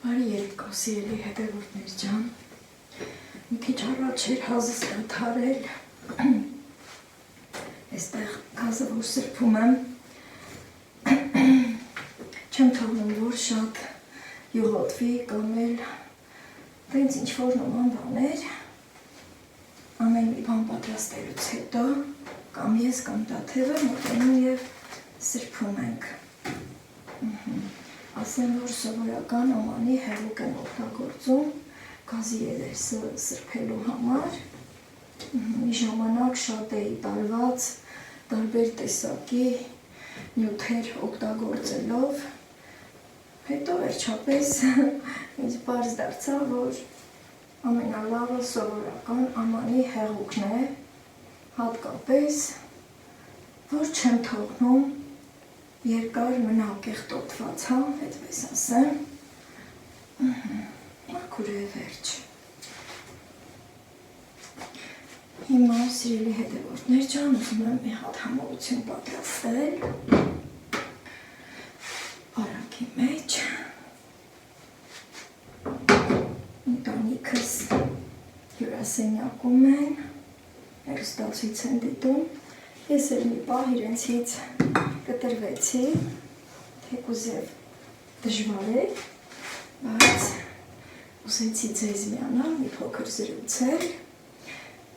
Բարի երեկո, սիրելի հետևորդներ ջան, մի քիչ առաջ էր հազս դադարել, այստեղ գազը որ սրբում եմ, չեմ թողնում, որ շատ յուղոտվի կամ էլ տենց ինչ-որ նման բաներ, ամեն մի բան պատրաստելուց հետո, կամ ես կամ Տաթևը մոտենում և սրբում ենք։ Ասեմ, որ սովորական ամանի հեղուկ են օգտագործում գազի երեսը սրբելու համար։ Մի ժամանակ շատ էի տարված տարբեր տեսակի նյութեր օգտագործելով, հետո վերջապես ինձ պարզ դարձավ, որ ամենալավը սովորական ամանի հեղուկն է, հատկապես, որ չեմ թողնում երկար մնա կեղտոտված, այդպես ասեմ, մաքուր է վերջ։ Հիմա սիրելի հետևորդներ ջան, ուզում եմ մի հատ համարություն պատրաստել արագի մեջ, ընտանիքս հյուրասենյակում են, հեռուստացույց են դիտում, ես էլ մի պահ իրենցից կտրվեցի, թեկուզ և դժվար է, բայց ուզեցի ձեզ միանալ, մի փոքր զրուցել,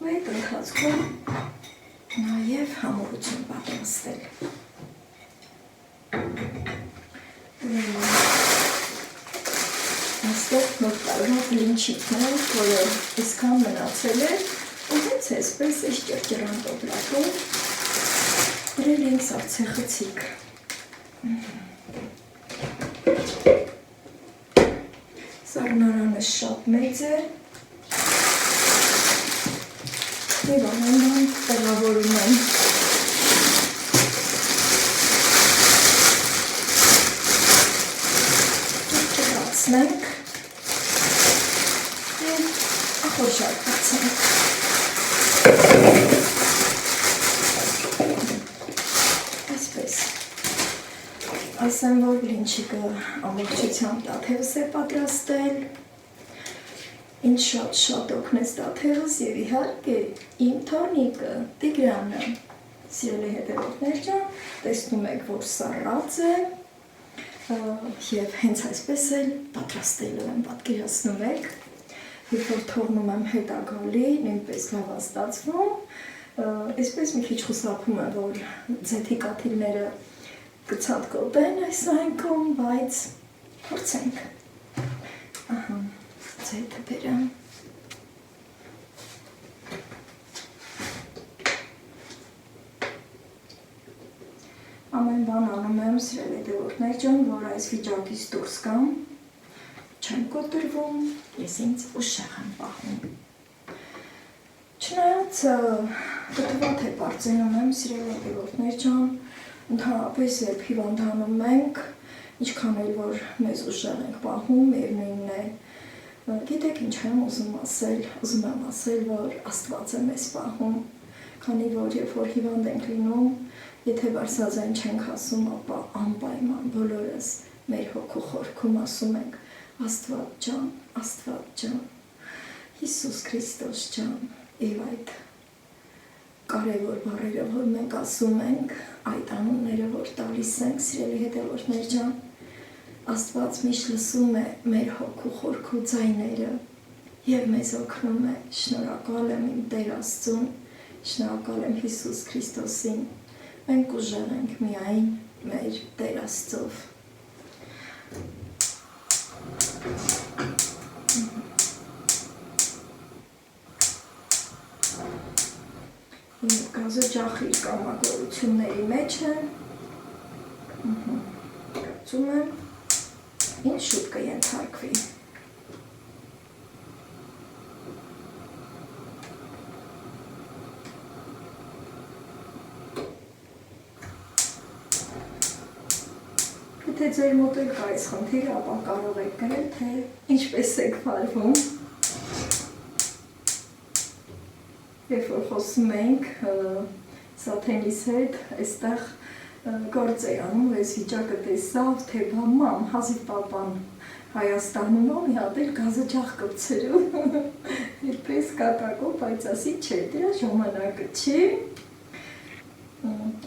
ու այդ ընթացքում նաև համառություն պատրաստել։ Այստեղ նոր տարվա բլինչիկն են, որը իսկան մնացել է, ու հենց այսպես այս ճրճրան տոպլատում դրել ենք սառցեխցիկ։ Սառնարանը շատ մեծ է, և ամեն բան տեղավորում եմ։ Ճրացնենք և ախորժարկացենք։ Ասեմ, որ բլինչիկը ամբողջությամբ Տաթևս է պատրաստել, ինձ շատ օգնեց Տաթևս և իհարկե իմ թորնիկը Տիգրանը, սիրելի հետևորդներ ջան, տեսնում եք, որ սառած է և հենց այսպես էլ պատրաստելու եմ, պատկերացնում եք, երբ որ թողնում եմ հետագալի, նույնպես լավ է ստացվում, այսպես մի քիչ խուսափում եմ, որ ձեթի կաթիլները կցատկոտեն այս այնքում, բայց փորձենք։ Ահա, ձեթը բերեմ։ Ամեն բան անում եմ, սիրելի հետևորդներ ջան, որ այս վիճակից դուրս գամ, չեմ կոտրվում, ես ինձ ուշեղ եմ պահում։ Չնայած դժվար թե պարծենում եմ, սիրելի հետևորդներ ջան, ընդհանրապես երբ հիվանդանում ենք, ինչքան էլ որ մեզ ուժեղ ենք պահում, միևնույնն է, գիտեք ինչ եմ ուզում եմ ասել, որ Աստված է մեզ պահում, քանի որ երբ որ հիվանդ ենք լինում, եթե բարձրաձայն չենք ասում, ապա անպայման բոլորս մեր հոգու խորքում ասում ենք Աստված ջան, Հիսուս Քրիստոս ջան, և այդ կարևոր բառերը, որ մենք ասում ենք, այդ անունները, որ տալիս ենք, սիրելի հետևորդներ ջան, Աստված միշտ լսում է մեր հոգու խորքու ձայները և մեզ օգնում է, շնորհակալ եմ իմ Տեր Աստծուն, շնորհակալ եմ Հիսուս Քրիստոսին, մենք ուժեղ ենք միայն մեր Տեր Աստծով։ Գազը ջախի կամակորությունների մեջ է, կարծում եմ, ինչ շուտ կենթարկվի։ Եթե ձեր մոտ էլ կա այս խնդիրը, ապա կարող եք գրել, թե ինչպես եք վարվում։ Երբ որ խոսում ենք Սաթենիս հետ, այստեղ գործ էի անում, ես վիճակը տեսավ, թե բամամ, հազիվ պապան Հայաստանում ով մի հատ էլ գազը ջախ կպցրում, երպես կատակով, բայց ասի չէ, դրա ժամանակը չի,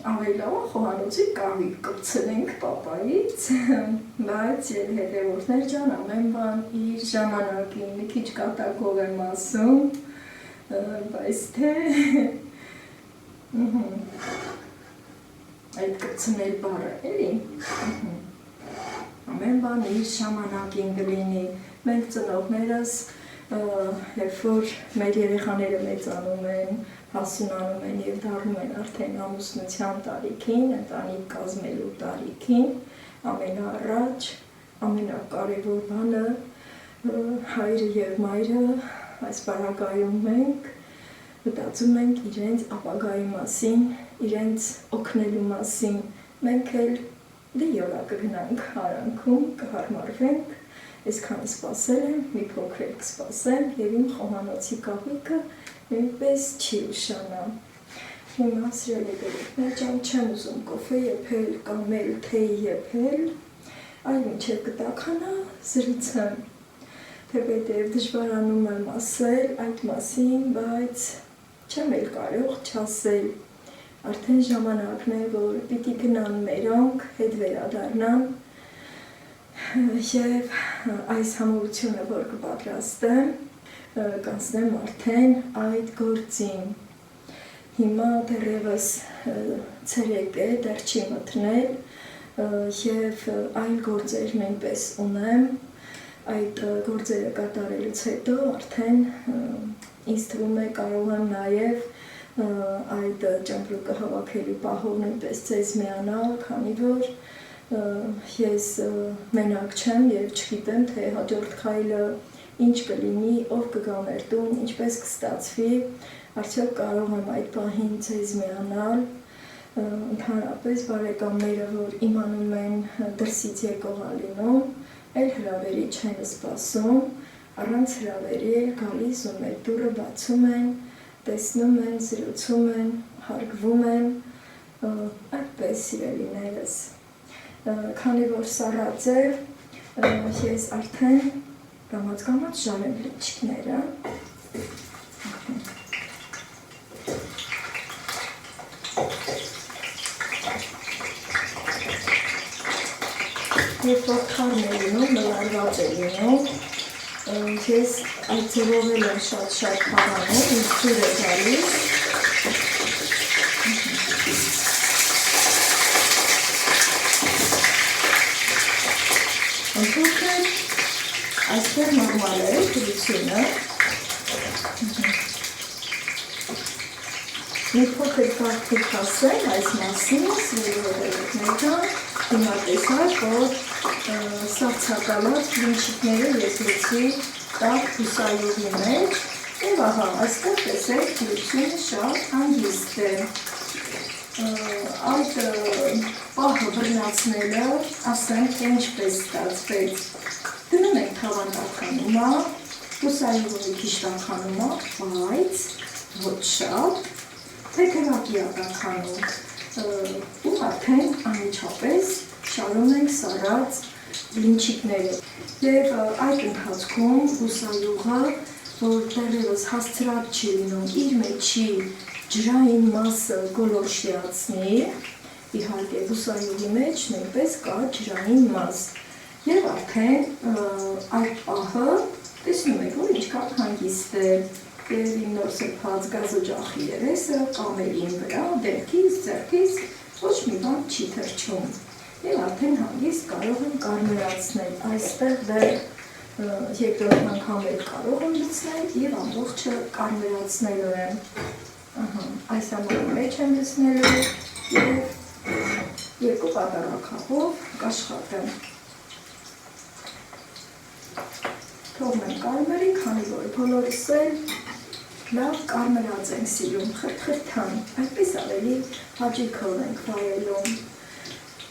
ավելի լավ խոհանոցի կավի կպցնենք պապայից, բայց հետևորդներ ջան ամեն բան իր ժամանակին, մի քիչ կատակով եմ ասում, բայց թե այդ կպցնել բառը էլի, ամեն բան իր ժամանակին կլինի, մենք ծնողներս, երբ որ մեր երեխաները մեծանում են, հասունանում են և դառնում են արդեն ամուսնության տարիքին, ընտանիք կազմելու տարիքին, ամենաառաջ, ամենակարևոր բանը հայրը և մայրը այս բառագայում մենք մտածում ենք իրենց ապագայի մասին, իրենց օգնելու մասին, մենք էլ դե յոլա կգնանք արանքում, կհարմարվենք, այսքան սպասել եմ, մի փոքր էլ կսպասեմ և իմ խոհանոցի կահույքը նույնպես չի ուշանա։ Հիմա սիրելի բերիկներ ջան, չեմ ուզում կոֆե եփել կամ էլ թեյ եփել, այլ մինչև կտաքանա զրուցեմ, թեպետև դժվարանում եմ ասել այդ մասին, բայց չեմ էլ կարող չասել, արդեն ժամանակն է, որ պիտի գնան մերոնք, հետ վերադառնան և այս համովությունը, որ կպատրաստեմ, կանցնեմ արդեն այդ գործին։ Հիմա դեռևս ցերեկ է, դեռ չի մթնել և այլ գործեր նույնպես ունեմ, այդ գործերը կատարելուց հետո արդեն ինձ թվում է կարող եմ նաև այդ ճամպրուկը հավաքելու պահով նույնպես ձեզ միանալ, քանի որ ես մենակ չեմ և չգիտեմ, թե հաջորդ քայլը ինչ կլինի, ով կգա մեր տուն, ինչպես կստացվի, արդյոք կարող եմ այդ պահին ձեզ միանալ, ընդհանրապես բարեկամները, որ իմանում են դրսից եկող լինում, էլ հրավերի չեն սպասում, առանց հրավերի էլ գալիս ու մեր դուռը բացում են, տեսնում են, զրուցում են, հարգվում են, այդպես սիրելիներս, քանի որ սառած է, ես արդեն կամաց ժարեմ լիճիկները, երբ որ թարմ է լինում, մլարված է լինում, ես այդ ձևով էլ եմ շատ խաղանում, ինձ թույլ է գալիս, ընդհանրապես այստեղ նորմալ է դրությունը, մի փոքր կարդիք ասեմ այս մասին, սիրելիներ, հիմա տեսակ, որ սառցակալած լինչիկները ես լեցի տաք հուսայովի մեջ և ահա, այստեղ տեսեք դրությունը շատ հանգիստ է, այդ պահը բռնացնելը, ասենք, ինչպես ստացվեց, դնում ենք թավան տաքանումա, հուսայովը մի քիչ տաքանումա, բայց ոչ շատ, թեքերակի տաքանում, ու արդեն անմիջապես շարում ենք սառած լինչիկները և այդ ընթացքում հուսայուղը, որ դեռևս հասցրած չի լինում, իր մեջի ջրային մասը գոլորշիացնի, իհարկե հուսայուղի մեջ նույնպես կա ջրային մաս և արդեն այդ պահը տեսնում եք, որ ինչքան հանգիստ է և իմ նոր սրբած գազօջախի երեսը կամելին վրա, դեմքից, ձեռքից ոչ մի բան չի թռչում և արդեն հանգիստ կարող եմ կարմրացնել, այստեղ դեռ երկրորդ անգամ էլ կարող եմ լցնել և ամբողջը կարմրացնելու եմ, այս ամենի մեջ եմ լցնելու և երկու պատառաքաղով կաշխատեմ, թողնեմ կարմրի, քանի որ բոլորս էլ լավ կարմրած ենք սիրում, խրթխրթան, այդպես ավելի հաճույքով ենք վայելում,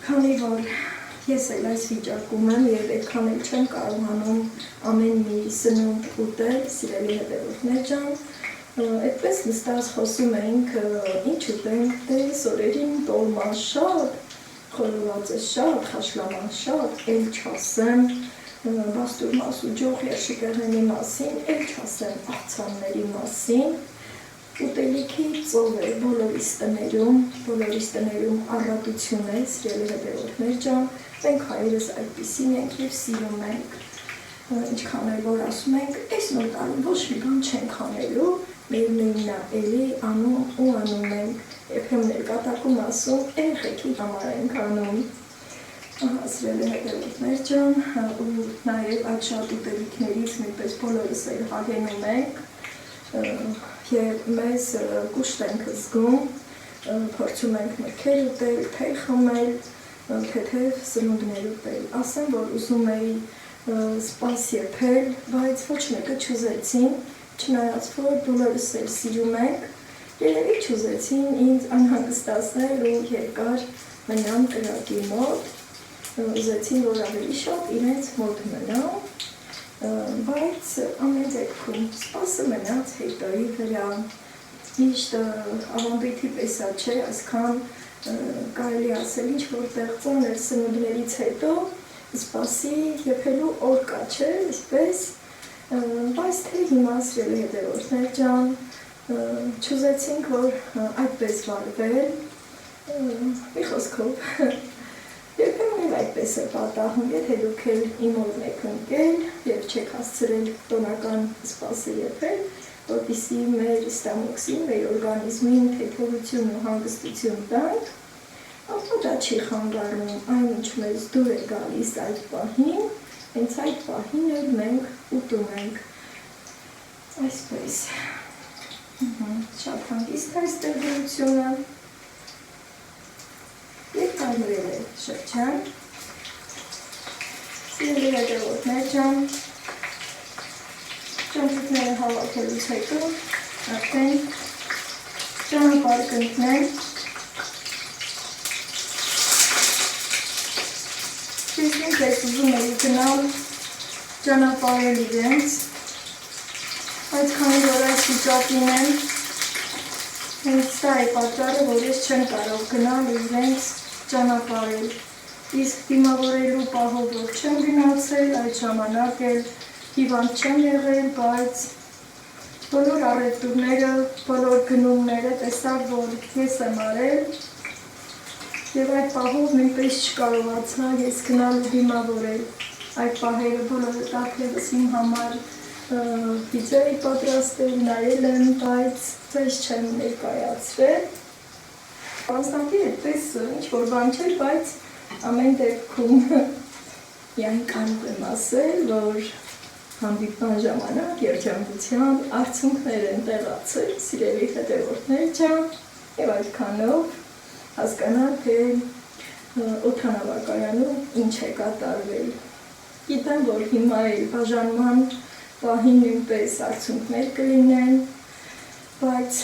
քանի որ ես էլ այս վիճակում եմ և այդքան էլ չեմ կարողանում ամեն մի սնունդ ուտել, սիրելի հետևորդներ ջան, այդպես նստած խոսում ենք, ինչ ուտենք, դե սորերին տոլմա շատ, խորոված է շատ, խաշլաման շատ, էլ չասեմ բաստուրմասու ջող երշիկեղենի մասին, էլ չասեմ աղցանների մասին, ուտելիքի ծով է բոլորիս տներում առատություն է, սիրելի հետևորդներ ջան, մենք հայերս այդպիսին ենք և սիրում ենք, ինչքան էլ որ ասում ենք, այս նոր տարում ոչ մի բան չենք անելու, միևնույնն է էլի անում ու անում ենք, երբեմն կատակում ասում, երեխեքի համար ենք անում, սիրելի հետևորդներ ջան, ու նաև այդ շատ ուտելիքներից նույնպես բոլորս էլ հագենում ենք և մեզ կուշտ ենք զգում, փորձում ենք մրգեր ուտել, թեյ խմել, թեթև սնունդներ ուտել, ասեմ, որ ուզում էի սպաս եփել, բայց ոչ մեկը չուզեցին, չնայած որ բոլորս էլ սիրում ենք, երևի չուզեցին ինձ անհանգստացնել ու երկար մնամ կրակի մոտ, ուզեցին, որ ավելի շատ իրենց մոտ մնամ, բայց ամեն դեպքում սպասը մնաց հետոյի վրա, միշտ ավանդույթի եսա չէ, այսքան կարելի ասել ինչ-որ տեղ ծանր սնունդներից հետո սպասի եփելու օր կա չէ, այսպես, բայց թե հիմա սիրելի հետևորդներ ջան, չուզեցինք, որ այդպես վարվել, մի խոսքով, երբեմն էլ այդպես է պատահում, եթե դուք էլ իմ մոտ եք ընկել և չեք հասցրել տոնական սպասը եփել, որպեսզի մեր ստամոքսին, մեր օրգանիզմին թեթևություն ու հանգստություն տանք, ապա դա չի խանգարում, այն ինչ մեզ դուր է գալիս այդ պահին, հենց այդ պահին էլ մենք ուտում ենք, այսպես, շատ հանգիստ է այստեղ դրությունը, և կարմրել է շրջան, սիրելի հետևորդներ ջան, ճամփորդները հավաքելուց հետո արդեն ճանապարհ կընկնենք, ես ինքս ուզում էի գնալ ճանապարհել իրենց, բայց քանի որ այս վիճակին եմ, հենց դա է պատճառը, որ ես չեմ կարող գնալ իրենց ճանապարհել, իսկ դիմավորելու պահով որ չեմ գնացել, այդ ժամանակ էլ հիվանդ չեմ եղել, բայց բոլոր առևտուրները, բոլոր գնումները տեսավ, որ ես եմ արել և այդ պահով նույնպես չկարողացա ես գնալ ու դիմավորել, այդ պահերը բոլորը տաքևս իմ համար վիդեո էի պատրաստել, նայել եմ, բայց ձեզ չեմ ներկայացրել, Անձնակի այդպես ինչ-որ բան չէր, բայց ամեն դեպքում միայն կարող եմ ասել, որ հանդիպման ժամանակ երջանկության արդյունքներ են տեղացել, սիրելի հետևորդներ ջան, և այդքանով հասկանալ, թե օդանավակայանում ինչ է կատարվել։ Գիտեմ, որ հիմա էլ բաժանման պահին նույնպես արդյունքներ կլինեն, բայց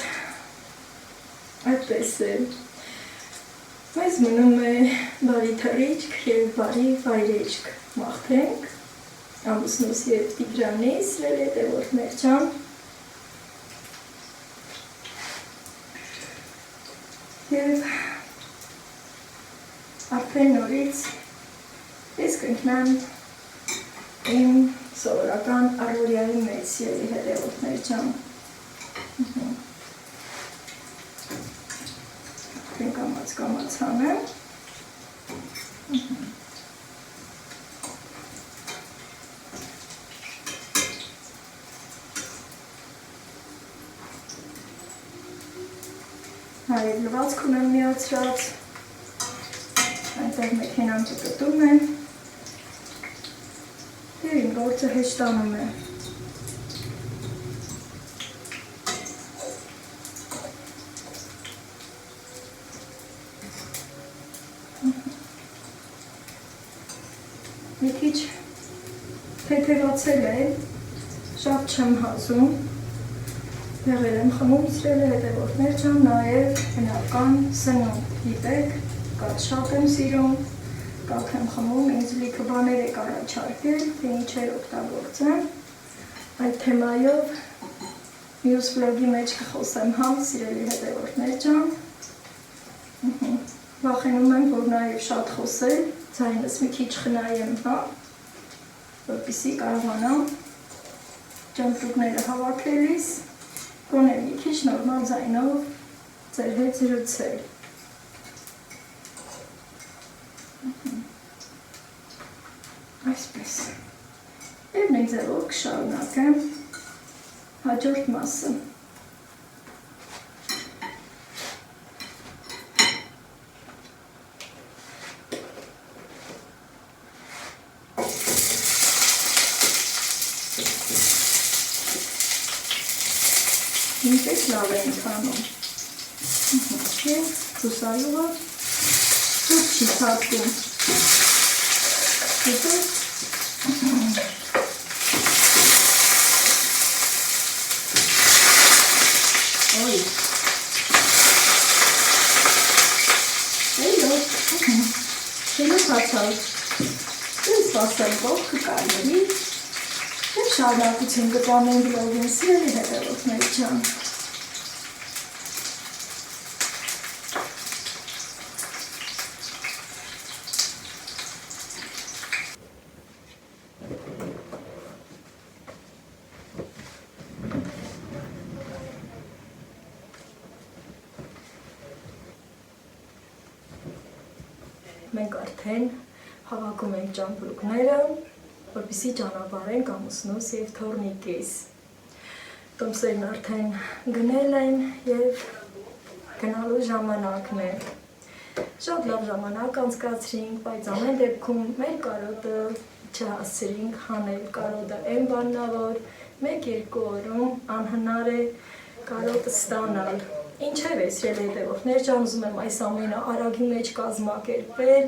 այդպես է։ Մեզ մնում է բարի թռիչք և բարի վայրեջք մաղթենք, ամուսնուս և Տիգրանի սիրելի հետևորդներ ջան։ Եվ արդեն նորից ես կընկնեմ իմ սովորական առօրյայի մեջ, սիրելի հետևորդներ ջան։ Կամաց հանեմ։ Նաև լվացք ունեմ միացրած, այնտեղ մեքենան ճկտում է, և իմ գործը հեշտանում է։ Մի քիչ թեթևացել է, շատ չեմ հազում, եղել եմ խմում սիրելի հետևորդներ ջան, նաև բնական սնունդ, գիտեք, կաթ շատ եմ սիրում, կաթ եմ խմում, ինձ լիքը բաներ եք առաջարկել, թե ինչեր օգտագործեմ, այդ թեմայով մյուս վլոգի մեջ կխոսեմ համ սիրելի հետևորդներ ջան, վախենում եմ, որ նաև շատ խոսել, ձայնս մի քիչ խնայեմ, հա, որպեսզի կարողանամ ճամպրուկները հավաքելիս, գոնե մի քիչ նորմալ ձայնով ձեր հետ զրուցել։ Այսպես։ Եվ նույն ձևով կշարունակեմ հաջորդ մասը։ Ինպես լավ է ընթանում։ Եվ զուսայուղը ծուտ չի թափում։ Հետո Օй։ Էյլո։ Շելը հացալ։ Ես վասել ողքը կարների։ Եվ շարունակություն կտանեն վլոգին սիրելի հետևորդներ ջան։ Մենք արդեն հավաքում ենք ճամպրուկները, որպեսզի ճանապարհենք ամուսնուս և թոռնիկիս։ Տոմսերն արդեն գնել են և գնալու ժամանակն է։ Շատ լավ ժամանակ անցկացրինք, բայց ամեն դեպքում մեր կարոտը չհասցրինք հանել։ Կարոտը այն բանն է, որ 1-2 օրում անհնար է կարոտը ստանալ։ Ինչև է, սիրելի հետևորդներ ջան, ուզում եմ այս ամենը արագի մեջ կազմակերպել,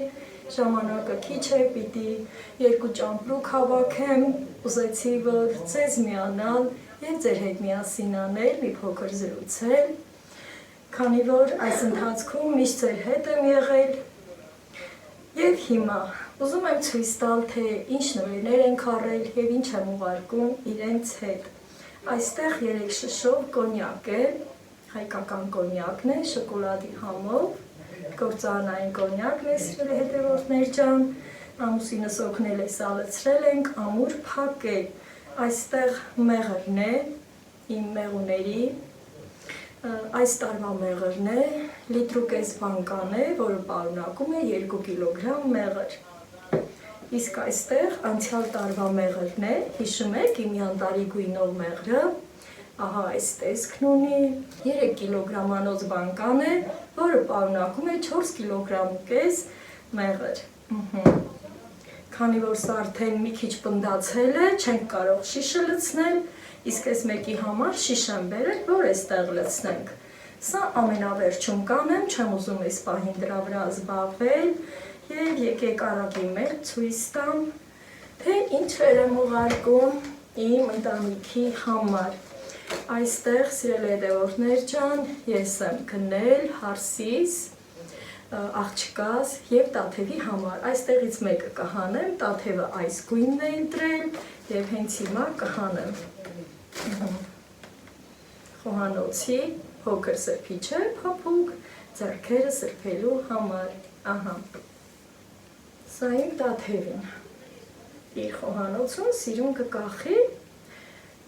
ժամանակը քիչ է, պիտի 2 ճամպրուկ հավաքեմ, ուզեցի, որ ձեզ միանալ և ձեր հետ միասին անել, մի փոքր զրուցել, քանի որ այս ընթացքում միշտ ձեր հետ եմ եղել, և հիմա ուզում եմ ցույց տալ, թե ինչ նվերներ ենք առել և ինչ եմ ուղարկում իրենց հետ։ Այստեղ 3 շշով կոնյակ է, հայկական կոնյակն է, շոկոլադի համով, գործարանային կոնյակն է, սիրելի հետևորդներ ջան, ամուսինս օգնել է, սալցրել ենք, ամուր փակել, այստեղ մեղրն է, իմ մեղուների, այս տարվա մեղրն է, լիտրուկես բանկան է, որը պարունակում է 2 կիլոգրամ մեղր, իսկ այստեղ անցյալ տարվա մեղրն է, հիշում եք իմ յանտարի գույնով մեղրը, ահա այս տեսքն ունի, 3 կիլոգրամանոց բանկան է, որը պարունակում է 4 կիլոգրամ կես մեղր։ Քանի որ սա արդեն մի քիչ պնդացել է, չենք կարող շիշը լցնել, իսկ այս մեկի համար շիշ եմ բերել, որ այստեղ լցնենք։ Սա ամենավերջում կանեմ, չեմ ուզում այս պահին դրա վրա զբաղվել, և եկեք արագի մեր ցույց տամ, թե ինչեր եմ ուղարկում իմ ընտանիքի համար։ Այստեղ, սիրելի հետևորդներ ջան, ես եմ գնել հարսիս, աղջկաս և տաթևի համար։ Այստեղից մեկը կհանեմ, տաթևը այս գույնն է ընտրել և հենց հիմա կհանեմ։ Խոհանոցի փոքր սրբիչ է, փափուկ, ձեռքերը սրբելու համար։ Ահա, սա իմ տաթևին։ Իր խոհանոցում սիրուն կկախի,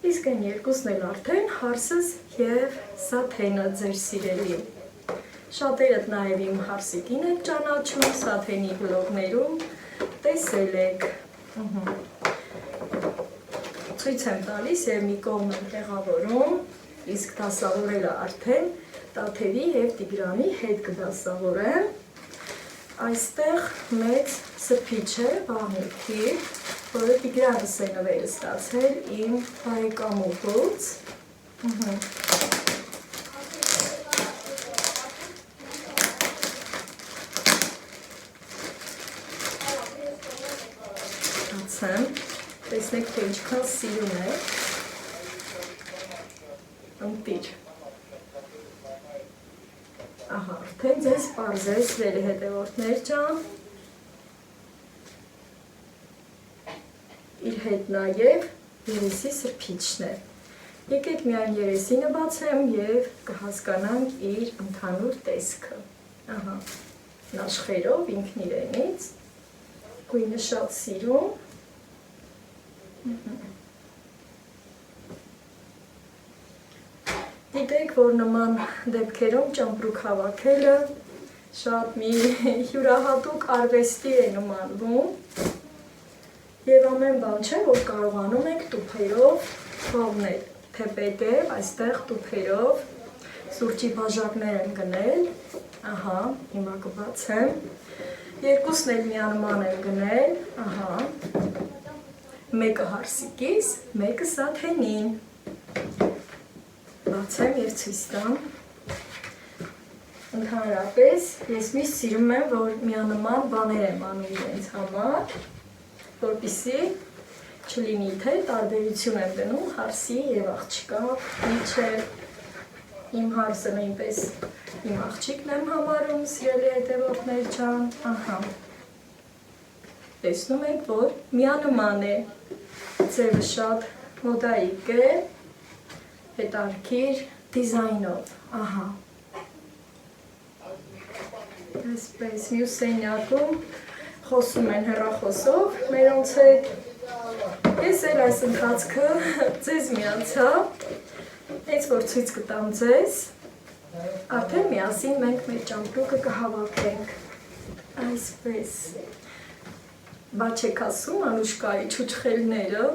իսկ այն երկուսն էլ արդեն հարսս և Սաթենը ձեր սիրելի։ Շատերդ նաև իմ հարսիկին եք ճանաչում, Սաթենի վլոգներում տեսել եք։ Ցույց եմ տալիս և մի կողմ եմ տեղավորում, իսկ դասավորելը արդեն Տաթևի և Տիգրանի հետ կդասավորեմ։ Այստեղ մեծ սրբիչ է, վաղնիքի, որը Տիգրանս է նվերը ստացել իմ բարեկամուհուց։ Տեսնեք, թե ինչքան սիրուն է, ընտիր։ Ահա, արդեն ձեզ պարզես վերի հետևորդներ ջան, իր հետ նաև երեսի սրբիչն է։ Եկեք միայն երեսինը բացեմ և կհասկանանք իր ընդհանուր տեսքը։ Ահա, Նաշխերով ինքն իրենից, գույնը շատ սիրում, գիտեք, որ նման դեպքերում ճամպրուկ հավաքելը շատ մի յուրահատուկ արվեստի է նմանվում և ամեն բան չէ, որ կարողանում եք տուփերով թողնել, թեպետև այստեղ տուփերով սուրճի բաժակներ եմ գնել, ահա, հիմա կբացեմ, երկուսն էլ միանման եմ գնել, ահա, մեկը հարսիկիս, մեկը սաթենին, բացեմ և ցույց տամ, ընդհանրապես ես միշտ սիրում եմ, որ միանման բաներ եմ անում իրենց համար, որպեսզի չլինի թե տարբերություն եմ դնում հարսի և աղջկա միջև, իմ հարսը նույնպես իմ աղջիկն եմ համարում, սիրելի հետևորդներ ջան, ահա, տեսնում եք, որ միանման է, ձևը շատ մոդայիկ է, հետարքիր դիզայնով, ահա, այսպես մյուս սենյակում խոսում են հեռախոսով մերոնց հետ, ես էլ այս ընթացքը ձեզ միացա, հենց որ ցույց կտամ ձեզ, արդեն միասին մենք մեր ճամպրուկը կհավաքենք, այսպես, բա չեք ասում Անուշկայի չուչխելները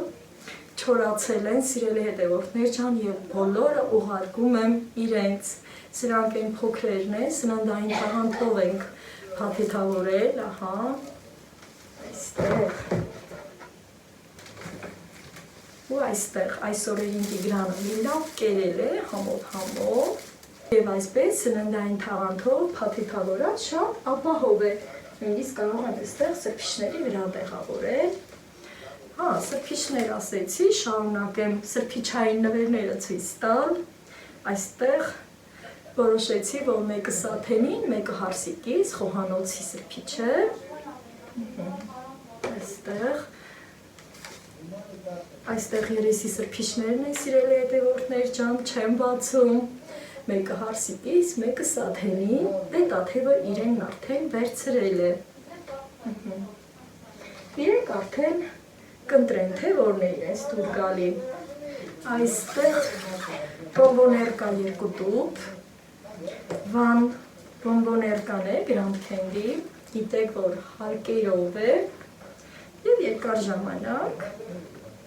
չորացել են, սիրելի հետևորդներ ջան, և բոլորը ուղարկում եմ իրենց, սրանք են փոքրերն են, սննդային տաղանդով ենք փաթեթավորել, ահա, այստեղ, ու այստեղ այս օրերին Տիգրանը մի լավ կերել է, համով, և այսպես սննդային տաղանդով փաթեթավորած շատ ապահով է, նույնիսկ կարող եմ այստեղ սրբիչների վրա տեղավորել, հա, սրբիչներ ասեցի, շարունակեմ սրբիչային նվերները ցույց տալ, այստեղ որոշեցի, որ մեկը սաթենին, մեկը հարսիկիս, խոհանոցի սրբիչ է, այստեղ երեսի սրբիչներն են, սիրելի հետևորդներ ջան, չեմ բացում, մեկը հարսիկիս, մեկը սաթենին, դե տաթևը իրենն արդեն վերցրել է, իրենք արդեն կընտրեն, թե որն է իրենց դուր գալի, այստեղ բոմբոներ կա երկու տուփ, Վան բոմբոներկան է, Grand Candy, գիտեք, որ հարկերով է և երկար ժամանակ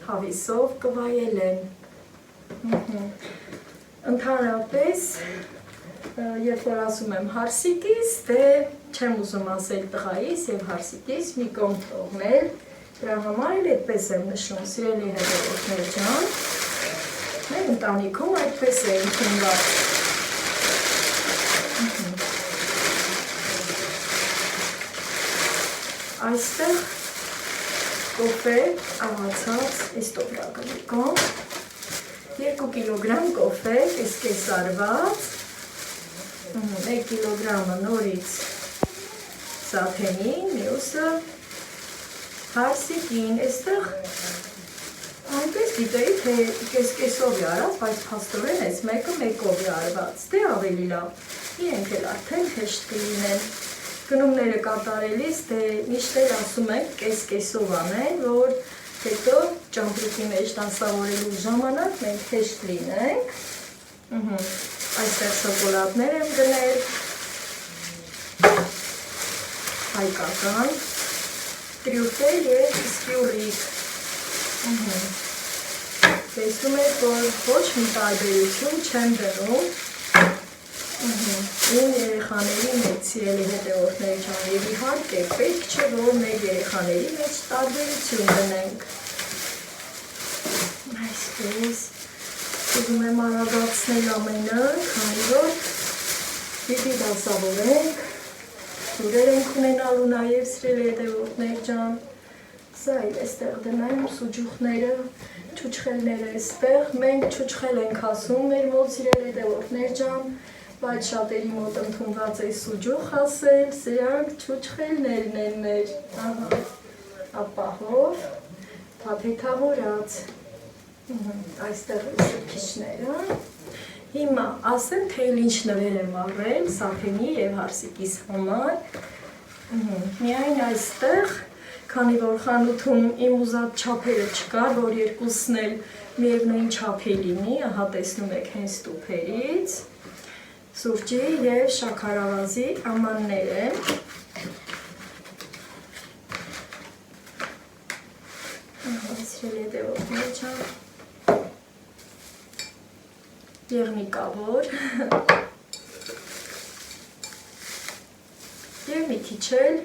հավիսով կվայելեն։ Ընդհանրապես, երբ որ ասում եմ հարսիկիս, դե չեմ ուզում ասել տղայիս և հարսիկիս մի կողմ թողնել, դրա համար էլ այդպես եմ նշում, սիրելի հետևորդներ ջան, մեր ընտանիքում այդպես է ընդունված։ Այստեղ կոֆե աղացած էստոպրակալիկոն, 2 կիլոգրամ կոֆե կեսկեսարված, 1 կիլոգրամը նորից սաթենին, մյուսը հարսիկին, այստեղ այնպես գիտեի, թե կեսկեսով է արած, բայց փաստորեն այս մեկը մեկով է արված, դե ավելի լավ, իրենք էլ արդեն հեշտ կլինեն, գնումները կատարելիս, դե միշտ էլ ասում ենք կես-կեսով անեն, որ հետո ճամպրուկի մեջ դասավորելու ժամանակ մենք հեշտ լինենք, այստեղ շոկոլադներ եմ գնել, հայկական, տրյուֆել և սկյուռիկ, տեսնում եք, որ ոչ մի տարբերություն չեմ դնում, իմ երեխաների մեջ սիրելի հետևորդներ ջան, և իհարկե պետք չէ, որ մեր երեխաների մեջ տարբերություն դնենք։ Այսպես, ուզում եմ արագացնել ամենը, քանի որ պիտի դասավորենք, հյուրեր ենք ունենալու նաև սիրելի հետևորդներ ջան, սա էլ էստեղ դնեմ սուջուխները, չուչխելները էստեղ, մենք չուչխել ենք ասում մեր մոտ սիրելի հետևորդներ ջան, բայց շատերի մոտ ընդունված է սուջուխ ասել, սրանք չուչխելներն են մեր, ապահով, փաթեթավորած, այստեղ սրբիչները, հիմա ասեմ, թե ինչ նվեր եմ առել սաթենի և հարսիկիս համար, Միայն այստեղ, քանի որ խանութում իմ ուզած չափերը չկար, որ երկուսն էլ միևնույն չափի լինի, ահա տեսնում եք հենց տուփերից, սուրճի և շաքարավազի ամաններ են։ Սիրելի հետևորդներ ջան, եղնիկավոր և մի քիչ էլ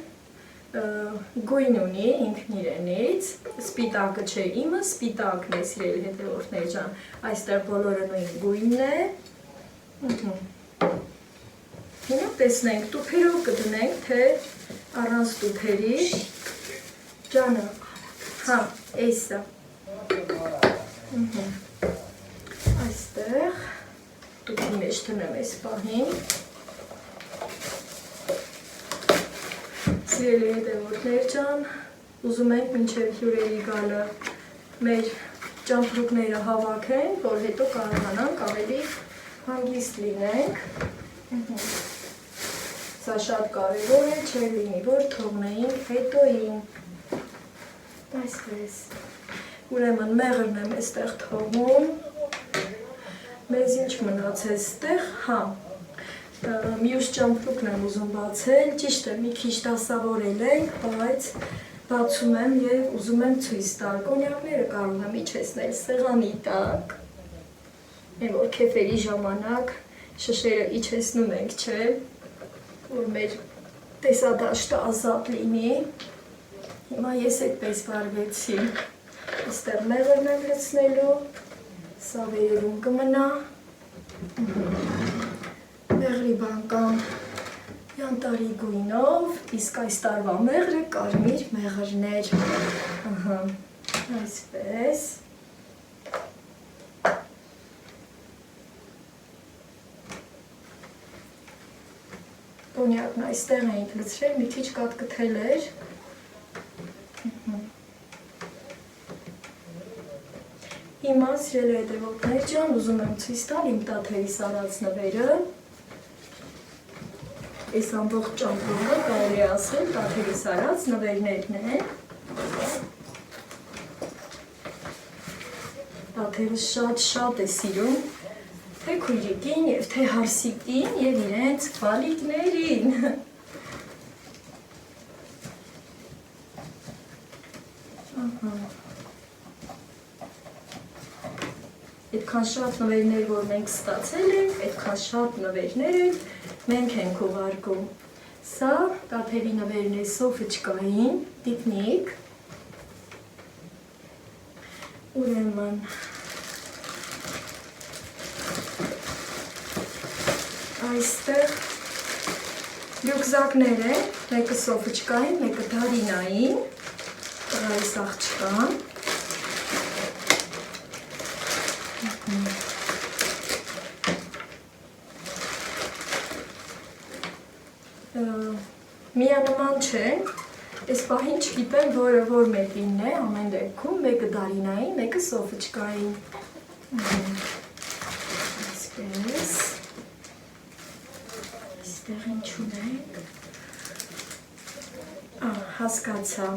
գույն ունի ինքն իրենից, սպիտակը չէ իմը, սպիտակն է սիրելի հետևորդներ ջան, այստեղ բոլորը նույն գույնն է։ Հիմա տեսնենք, տուփերով կդնենք, թե առանց տուփերի, ջանը, հա, էսա, այստեղ, տուփի մեջ դնեմ այս պահին, սիրելի հետևորդներ ջան, ուզում ենք մինչև հյուրերի գալը մեր ճամփորդները հավաքենք, որ հետո կարողանանք ավելի հանգիստ լինենք։ Սա շատ կարևոր է, չէր լինի, որ թողնեինք հետոին։ Այսպես, ուրեմն մեղրն եմ այստեղ թողում, մեզ ինչ մնացեց այստեղ, հա, մյուս ճամփորդն եմ ուզում բացել, ճիշտ է, մի քիչ դասավորել ենք, բայց բացում եմ և ուզում եմ ցույց տալ։ Կոնյակները կարող եմ իջեցնել սեղանի տակ, որ քեֆերի ժամանակ շշերը իջեցնում ենք, չէ, որ մեր տեսադաշտը ազատ լինի։ Հիմա ես այդպես վարվեցի, այստեղ մեղրն եմ լցնելու, սա վերևում կմնա, մեղրի բանկան յանտարի գույնով, իսկ այս տարվա մեղրը կարմիր մեղրներ, այսպես, կոնյակն այստեղ էինք լցրել, մի քիչ կատկթել էր, հիմա սիրելի հետևորդներ ջան, ուզում եմ ցույց տալ իմ տաթերի սարած նվերը, այս ամբողջ ճամփորդը կարելի է ասել տաթերի սարած նվերներն են, տաթերը շատ է սիրում, թե քույրիկին և թե հարսիկին և իրենց բալիկներին։ Այդքան շատ նվերներ, որ մենք ստացել ենք, այդքան շատ նվերներ ենք, մենք ենք ուղարկում։ Սա տաթերի նվերն է սոֆիչկային, տիկնիկ, ուրեմն, այստեղ լյուքզակներ են, մեկը սոֆիչկային, մեկը դարինային, տղայիս աղջկան, միանման չէ, այս պահին չգիտեմ, որը որ մեկինն է, ամեն դեպքում, մեկը դարինային, մեկը սոֆիչկային, այսպես, այստեղ ինչ ունենք, հասկացա,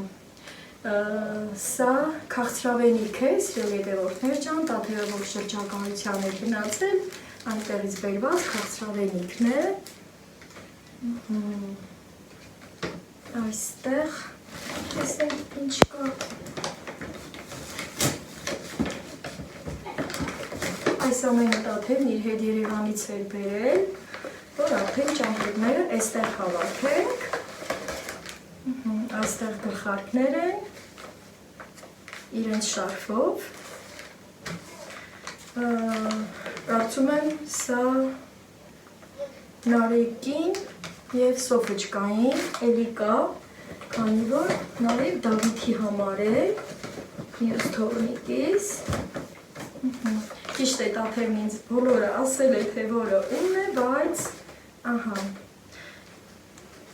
սա քաղցրավենիք է, սիրելի հետևորդներ ջան, տաթերը որ շրջագայության է գնացել, այնտեղից բերված քաղցրավենիքն է, այստեղ, տեսնենք ինչ կա, այս ամենը տաթերն իր հետ Երևանից էր բերել, որ արդեն ճամփորդները այստեղ հավաքենք, այստեղ գլխարկներ են, իրենց շարֆով, կարծում եմ սա նարեկին և սոֆիչկային էլի կա, քանի որ նաև Դավիթի համար է, մյուս թողնիկիս, ճիշտ է տաթերն ինձ բոլորը ասել է, թե որը ում է, բայց, ահա,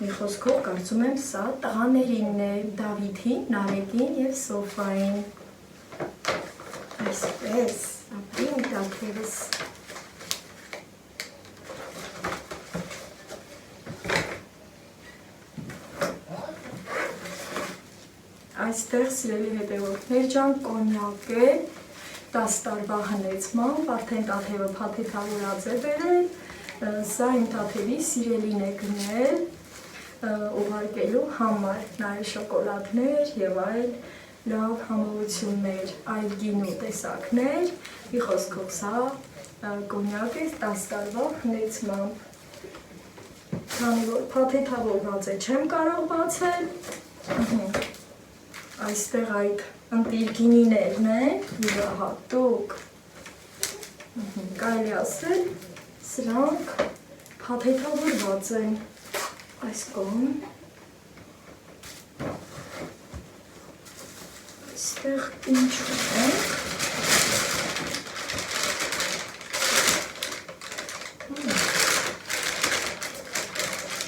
մի խոսքով կարծում եմ սա տղաներինն է, Դավիթին, Նարեկին և Սոֆային, այսպես, ապրին տաթերս, այստեղ սիրելի հետևորդներ ջան կոնյակ է 10 տարվա հնեցմամբ, արդեն տաթևը փաթեթավորած է բերել, սա իմ տաթևի սիրելին է գնել ուղարկելու համար, նաև շոկոլադներ եւ այլ լավ համովություններ, այլ գինու տեսակներ, մի խոսքով սա կոնյակ է 10 տարվա հնեցմամբ, քանի որ փաթեթավորված է չեմ կարող բացել, այստեղ այդ ընտիր գինիներն են, յուրահատուկ, կարելի ասել, սրանք փաթեթավորված են, այս կողմ, այստեղ ինչ ունենք,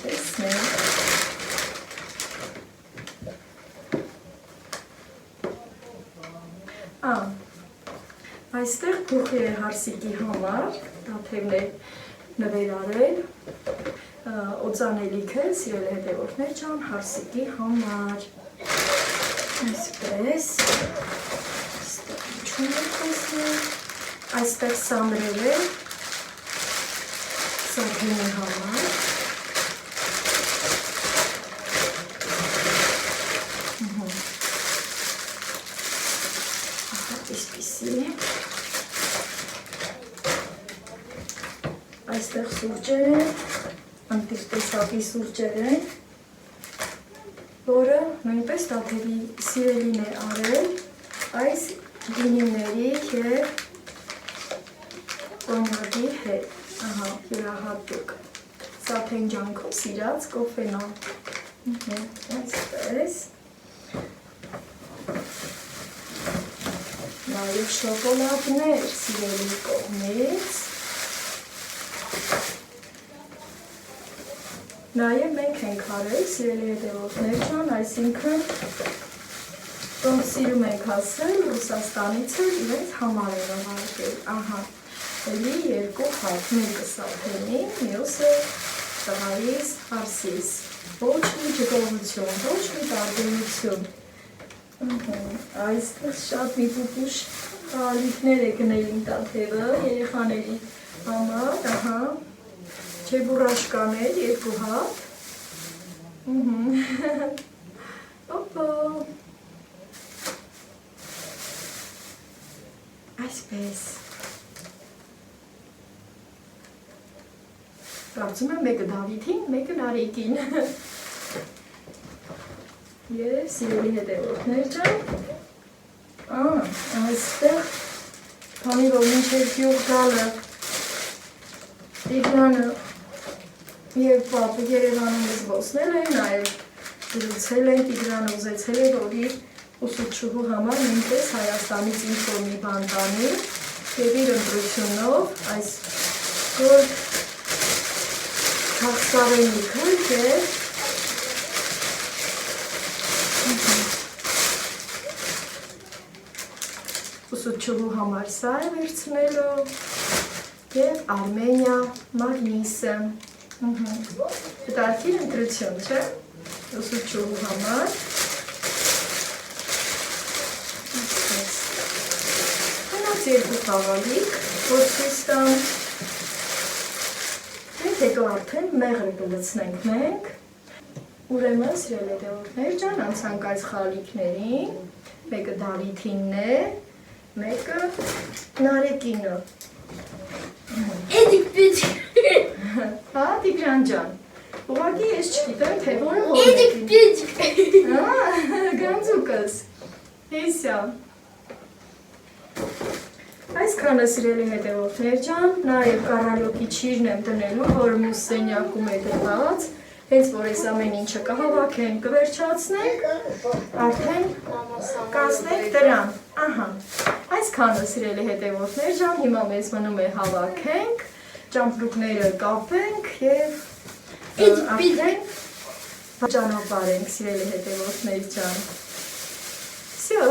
տեսնենք, այստեղ փոխի է հարսիկի համար, տաթևն է նվերարել, օծանելիք է, սիրել հետևորդներ ջան, հարսիկի համար, այսպես, այստեղ ինչում է տեսնել, այստեղ սամրել է, սարդենի համար, այստեղ սուրճեր են, ընտիր տեսակի սուրճեր են, որը նույնպես տաթևի սիրելին է արել այս գինիների և կոնյակի հետ, յուրահատուկ, սաթենջանքով սիրած կոֆենան, այսպես, նաև շոկոլադներ սիրելի կողմից, նաև մենք ենք արել սիրելի հետևորդներ ջան, այսինքն ոնց սիրում ենք ասել, Ռուսաստանից էլ իրենց համար են ուղարկել, էլի երկու հատ, մեկը սաթենի, մյուսը տղայիս հարսիս, ոչ մի ջգողություն, ոչ մի տարբերություն, այստեղ շատ մի պուպուշ խաղալիքներ է գնել իմ տաթևը, երեխաների համար, չեբուրաշկաներ, երկու հատ, օպո, այսպես, կարծում եմ մեկը Դավիթին, մեկը Նարեկին, և սիրելի հետևորդներ ջան, այստեղ, քանի որ մինչև գյուղ գալը, Տիգրանը և պապը Երևանում զբոսնել են, նաև դրուցել են, Տիգրանը ուզեցել է, որ իր ուսուցչուհու համար նույնպես Հայաստանից ինչ-որ մի բան տանի և իր ընտրությունով այս գորգ քաղցավենիքը և ուսուցչուհու համար սա է վերցնելու և Արմենիա մագնիսը, դարդիր ընտրություն, չէ, ուսուցչուհու համար, հնաց երկու խաղալիք, որ ցույց տամ, և հետո արդեն մեղրը կլցնենք մենք, ուրեմն սիրելի հետևորդներ ջան, անցանք այս խաղալիքներին, մեկը Դավիթինն է, մեկը Նարեկինը, Հա, Տիգրան ջան, ուղղակի ես չգիտեմ, թե որը որն է գանձուկս, հեսյա Այսքանը սիրելի հետևորդներ ջան, նաև կարալյոկի չիրն եմ դնելու, որը մյուս սենյակում է դրված, հենց որ այս ամեն ինչը կհավաքենք, կվերջացնենք, արդեն կասնենք դրան, այսքանը սիրելի հետևորդներ ջան, հիմա մեզ մնում է հավաքենք, ճամպրուկները կապենք և արդեն ճանապարհենք սիրելի հետևորդներ ջան, Всё.